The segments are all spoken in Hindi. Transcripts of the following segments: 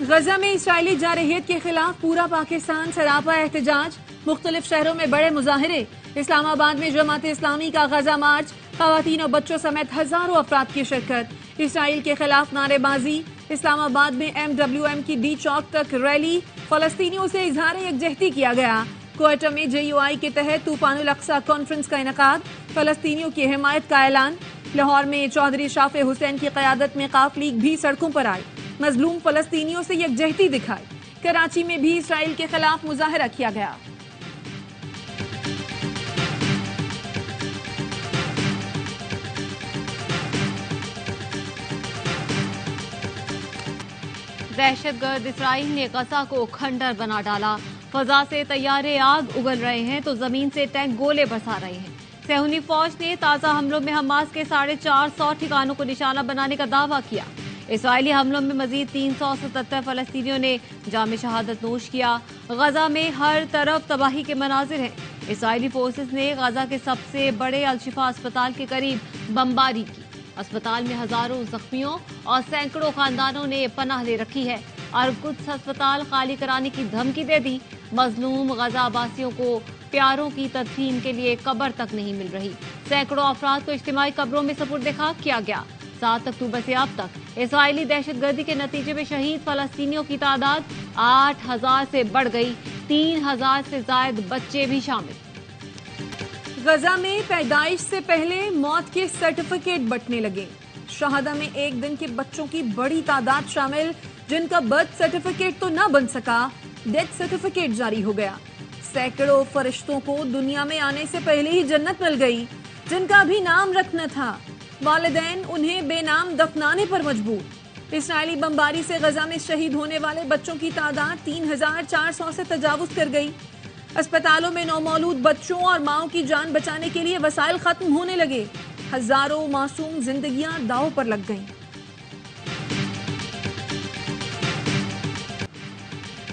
गजा में इसराइली जारहियत के खिलाफ पूरा पाकिस्तान सरापा एहतजाज, मुख्तलिफ शहरों में बड़े मुजाहरे। इस्लामाबाद में जमात इस्लामी का गजा मार्च, खवातीन और बच्चों समेत हजारों अफराद की शिरकत। इसराइल के खिलाफ नारेबाजी। इस्लामाबाद में MWM की डी चौक तक रैली, फलस्तीनियों से इजहार यकजहती किया गया। क्वेटा में JUI के तहत तूफानुल अक्सा कॉन्फ्रेंस का इनकाद, फलस्तीनियों की हिमायत का ऐलान। लाहौर में चौधरी शाफे हुसैन की क़यादत में काफ लीग भी सड़कों पर आई, मजलूम फलस्तीनियों से यकजहती दिखाई। कराची में भी इसराइल के खिलाफ मुजाहरा किया गया। दहशतगर्द इसराइल ने गजा को खंडर बना डाला। फजा से तैयारे आग उगल रहे हैं तो जमीन से टैंक गोले बरसा रहे हैं। सहूनी फौज ने ताजा हमलों में हमास के 450 ठिकानों को निशाना बनाने का दावा किया। इसराइली हमलों में मजीद 377 फलस्तीनियों ने जाम शहादत नोश किया। गजा में हर तरफ तबाही के मनाजिर हैं। इसराइली फोर्सेस ने गजा के सबसे बड़े अल-शिफा अस्पताल के करीब बमबारी की। अस्पताल में हजारों जख्मियों और सैकड़ों खानदानों ने पनाह ले रखी है। अरब कुद्स अस्पताल खाली कराने की धमकी दे दी। मजलूम गजा आबासियों को प्यारों की तदफीन के लिए कब्र तक नहीं मिल रही। सैकड़ों अफराद को इज्तिमाई कब्रों में सपुर्द खाक किया गया। 7 अक्टूबर से अब तक इसराइली दहशतगर्दी के नतीजे में शहीद फलस्तीनियों की तादाद 8000 से बढ़ गई। 3000 से ज्यादा बच्चे भी शामिल। गजा में पैदाइश से पहले मौत के सर्टिफिकेट बंटने लगे। शहादा में एक दिन के बच्चों की बड़ी तादाद शामिल, जिनका बर्थ सर्टिफिकेट तो न बन सका, डेथ सर्टिफिकेट जारी हो गया। सैकड़ों फरिश्तों को दुनिया में आने से पहले ही जन्नत मिल गई, जिनका भी नाम रखना था। वालिदैन उन्हें बेनाम दफनाने पर मजबूर। इसराइली बमबारी से गजा में शहीद होने वाले बच्चों की तादाद 3400 से तजावुज कर गई। अस्पतालों में नौमौलूद बच्चों और माओं की जान बचाने के लिए वसाइल खत्म होने लगे। हजारों मासूम जिंदगियां दांव पर लग गईं।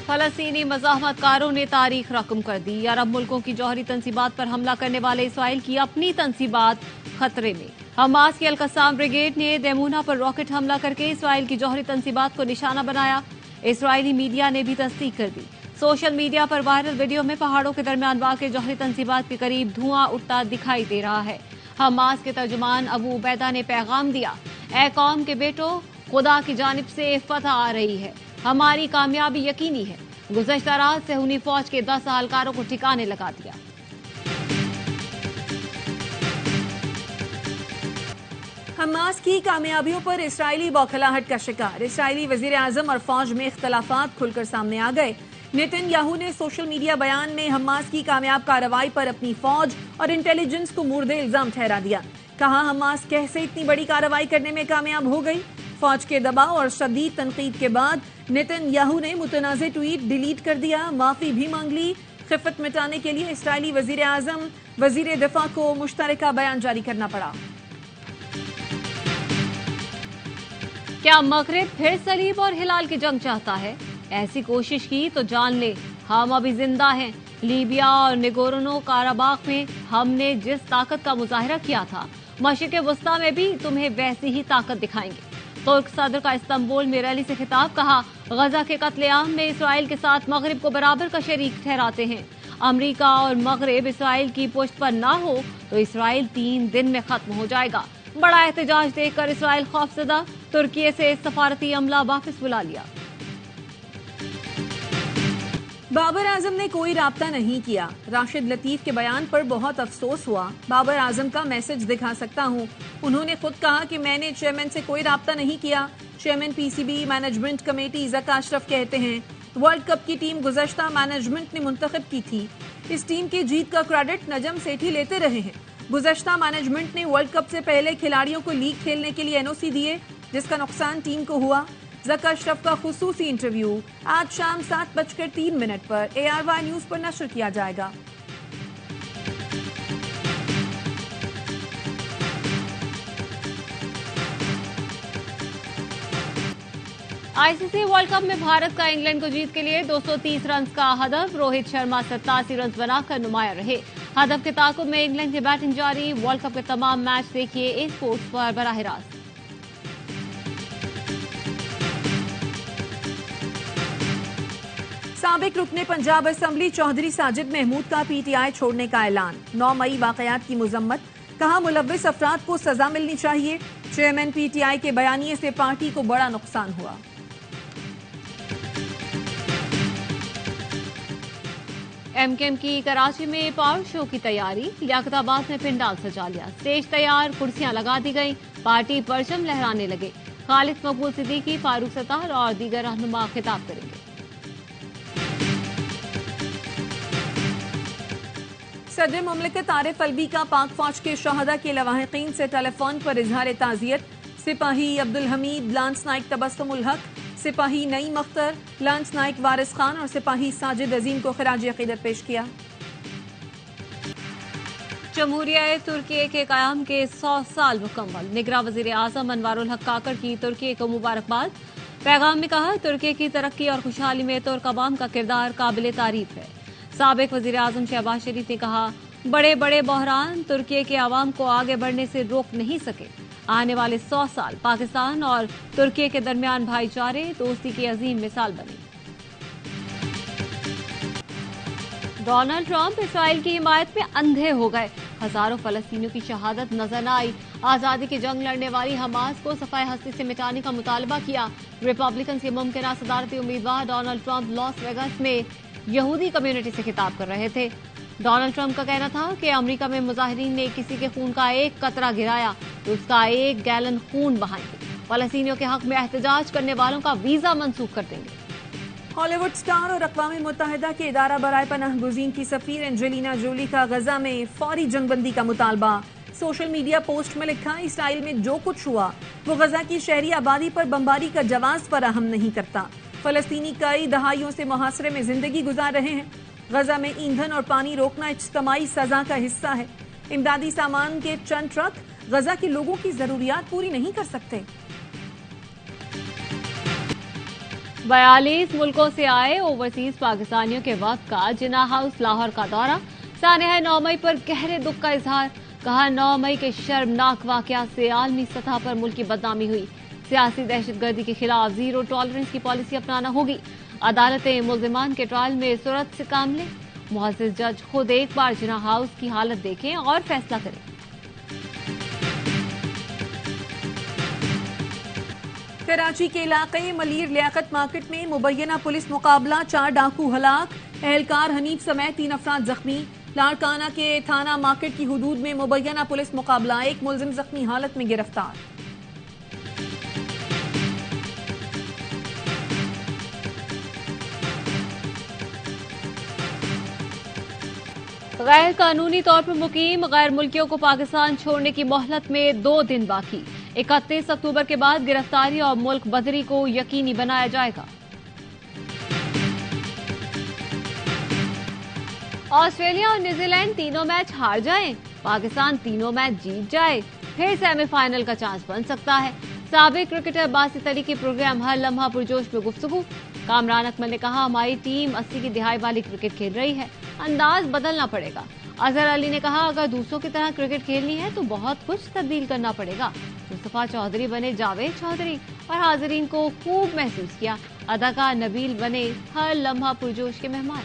फलस्तीनी मज़ाहमतकारों ने तारीख रकम कर दी। अरब मुल्कों की जौहरी तंसीबात पर हमला करने वाले इसराइल की अपनी तंसीबात खतरे में। हमास की अल-कस्साम ब्रिगेड ने देमूना पर रॉकेट हमला करके इसराइल की जौहरी तंसीबात को निशाना बनाया। इसराइली मीडिया ने भी तस्दीक कर दी। सोशल मीडिया पर वायरल वीडियो में पहाड़ों के दरमियान वाक़े जौहरी तंसीबात के करीब धुआं उठता दिखाई दे रहा है। हमास के तर्जुमान अबू उबैदा ने पैगाम दिया, ऐ कौम के बेटो, खुदा की जानिब से फतह आ रही है, हमारी कामयाबी यकीनी है। गुज़श्ता रात सहूनी फौज के 10 अहलकारों को ठिकाने लगा दिया। हमास की कामयाबियों पर इसराइली बौखलाहट का शिकार। इसराइली वजीर आजम और फौज में इख्तलाफात खुलकर सामने आ गए। नेतन्याहू ने सोशल मीडिया बयान में हमास की कामयाब कार्रवाई पर अपनी फौज और इंटेलिजेंस को मुर्दे इल्जाम ठहरा दिया। कहा, हमास कैसे इतनी बड़ी कार्रवाई करने में कामयाब हो गई। फौज के दबाव और शदीद तनकीद के बाद नेतन्याहू ने मुतनाज़े ट्वीट डिलीट कर दिया, माफी भी मांग ली। खिफत मिटाने के लिए इसराइली वजीर आजम वजीर दिफा को मुश्तरका बयान जारी करना पड़ा। क्या मगरिब फिर सलीब और हिलाल की जंग चाहता है? ऐसी कोशिश की तो जान ले, हम अभी जिंदा हैं। लीबिया और निगोर्नो काराबाग में हमने जिस ताकत का मुजाहिरा किया था, मशरिक़ वस्ता में भी तुम्हें वैसी ही ताकत दिखाएंगे। तुर्क सदर का इस्तांबुल में रैली से खिताब। कहा, गजा के कत्लेआम में इसराइल के साथ मगरिब को बराबर का शरीक ठहराते हैं। अमरीका और मगरिब इसराइल की पुश्त पर ना हो तो इसराइल 3 दिन में खत्म हो जाएगा। बड़ा एहतजाज देखकर इसराइल खौफजदा, तुर्की से सफारती अमला वापस बुला लिया। बाबर आजम ने कोई राब्ता नहीं किया। राशिद लतीफ के बयान पर बहुत अफसोस हुआ। बाबर आजम का मैसेज दिखा सकता हूँ। उन्होंने खुद कहा कि मैंने चेयरमैन से कोई राब्ता नहीं किया। Chairman PCB management committee Zaka Ashraf कहते हैं, वर्ल्ड कप की टीम गुज़श्ता मैनेजमेंट ने मुंतखब की थी। इस टीम की जीत का क्रेडिट नजम सेठी लेते रहे हैं। गुज़श्ता मैनेजमेंट ने वर्ल्ड कप से पहले खिलाड़ियों को लीग खेलने के लिए NOC दिए, जिसका नुकसान टीम को हुआ। ज़का अशरफ का खुसूसी इंटरव्यू आज शाम 7:03 पर ARY न्यूज पर नशर किया जाएगा। ICC वर्ल्ड कप में भारत का इंग्लैंड को जीत के लिए 230 रन का हदफ। रोहित शर्मा 87 रन बनाकर नुमाया रहे। हदफ के ताकुब में इंग्लैंड की बैटिंग जारी। वर्ल्ड कप के तमाम मैच देखिए ए स्पोर्ट्स पर बराह रास्त। साबिक रुकने पंजाब असेंबली चौधरी साजिद महमूद का पीटीआई छोड़ने का ऐलान। 9 मई वाकयात की मुजम्मत, कहा मुलव्विस अफराद को सजा मिलनी चाहिए। चेयरमैन पीटीआई के बयानिए से पार्टी को बड़ा नुकसान हुआ। एमकेएम की कराची में पावर शो की तैयारी, लियाकताबाद में पिंडाल सजा लिया, स्टेज तैयार, कुर्सियां लगा दी गई, पार्टी परचम लहराने लगे। खालिद मकबूल सिद्दीकी, फारूक सत्तार और दीगर रहनुमा खिताब करेंगे। सदर मुमलिकत आरिफ अलवी का पाक फौज के शहदा के लवाहिकीन से टेलीफोन पर इजहार ताजियत। सिपाही अब्दुल हमीद, लांस नाइक तबस्सुम उल हक, सिपाही नईम अख्तर, लांस नाइक वारिस खान और सिपाही साजिद अजीम को खिराज अकीदत पेश किया। जमहूरिया तुर्की के कयाम के 100 साल मुकम्मल, निगरां वजीर आजम अनवारुल हक काकड़ की तुर्की को मुबारकबाद। पैगाम में कहा, तुर्की की तरक्की और खुशहाली में तुर्क अवाम का किरदार काबिल तारीफ है। साबिक वजीर आजम शहबाज शरीफ ने कहा, बड़े बड़े बहरान तुर्की के अवाम को आगे बढ़ने से रोक नहीं सके। आने वाले 100 साल पाकिस्तान और तुर्की के दरमियान भाईचारे, दोस्ती की अजीम मिसाल बने। डोनाल्ड ट्रंप इसराइल की हिमायत में अंधे हो गए, हजारों फलस्तीनियों की शहादत नजर न आई। आजादी की जंग लड़ने वाली हमास को सफाई हस्ती से मिटाने का मुतालबा किया। रिपब्लिकन के मुमकिन सदारती उम्मीदवार डोनाल्ड ट्रंप लॉस वेगास में यहूदी कम्युनिटी से खिताब कर रहे थे। डोनाल्ड ट्रंप का कहना था कि अमेरिका में मुजाहिरीन ने किसी के खून का एक कतरा गिराया तो उसका 1 गैलन खून बहाएंगे। फलस्तीनियों के हक में एहतजाज करने वालों का वीजा मंसूख कर देंगे। हॉलीवुड स्टार और अक़वाम मुत्तहिदा के इदारा बराए पनाह गुज़ीन की सफीर एंजेलिना जोली का गजा में फौरी जंगबंदी का मुतालबा। सोशल मीडिया पोस्ट में लिखा, इसराइल में जो कुछ हुआ वो गजा की शहरी आबादी पर बमबारी का जवाब फराहम नहीं करता। फलस्तीनी कई दहाइयों से मुहासरे में जिंदगी गुजार रहे हैं। गजा में ईंधन और पानी रोकना इज्तिमाई सजा का हिस्सा है। इमदादी सामान के चंद ट्रक गजा के लोगों की जरूरियात पूरी नहीं कर सकते। 42 मुल्कों से आए ओवरसीज पाकिस्तानियों के वक्त का जिन्ना हाउस लाहौर का दौरा। सानिया 9 मई पर गहरे दुख का इजहार, कहा 9 मई के शर्मनाक वाकयात से आलमी सतह पर मुल्क की बदनामी हुई। सियासी दहशतगर्दी के खिलाफ जीरो टॉलरेंस की पॉलिसी अपनाना होगी। अदालतें मुल्जिमान के ट्रायल में सूरत से काम लें। मुअज़्ज़िज़ जज खुद एक बार जिन्ना हाउस की हालत देखें और फैसला करें। कराची के इलाके मलीर लियाकत मार्केट में मुबैना पुलिस मुकाबला, 4 डाकू हलाक, एहलकार हनीफ समेत 3 अफराद जख्मी। लाड़काना के थाना मार्केट की हुदूद में मुबैना पुलिस मुकाबला, 1 मुलजिम जख्मी हालत में गिरफ्तार। गैर कानूनी तौर पर मुकीम गैर मुल्कियों को पाकिस्तान छोड़ने की मोहलत में 2 दिन बाकी। 31 अक्टूबर के बाद गिरफ्तारी और मुल्क बदरी को यकीनी बनाया जाएगा। ऑस्ट्रेलिया और न्यूजीलैंड तीनों मैच हार जाएं, पाकिस्तान तीनों मैच जीत जाए, फिर सेमीफाइनल का चांस बन सकता है। साबिक क्रिकेटर बासित अली की प्रोग्राम हर लम्हा पुरजोश में गुफ्तगू। कामरान अकमल ने कहा, हमारी टीम 80 की दिहाई वाली क्रिकेट खेल रही है, अंदाज बदलना पड़ेगा। अजहर अली ने कहा, अगर दूसरों की तरह क्रिकेट खेलनी है तो बहुत कुछ तब्दील करना पड़ेगा। मुस्तफा चौधरी बने जावेद चौधरी और हाजरीन को खूब महसूस किया। अदाकार नबील बने हर लम्हा पुरजोश के मेहमान।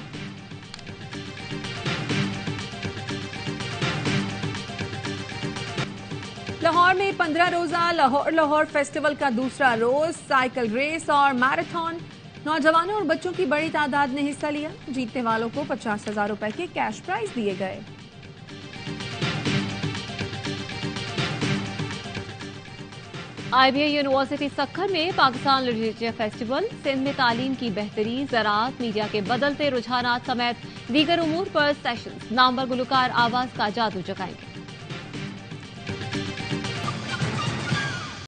लाहौर में 15 रोजा लाहौर फेस्टिवल का दूसरा रोज साइकिल रेस और मैराथन। नौजवानों और बच्चों की बड़ी तादाद ने हिस्सा लिया। जीतने वालों को 50,000 रुपए के कैश प्राइज दिए गए। IBA यूनिवर्सिटी सक्खर में पाकिस्तान लिटरेचर फेस्टिवल, सिंध में तालीम की बेहतरी, ज़राअत, मीडिया के बदलते रुझानात समेत दीगर उमूर पर सेशंस। नामवर गुलकार आवाज का जादू जगाएंगे।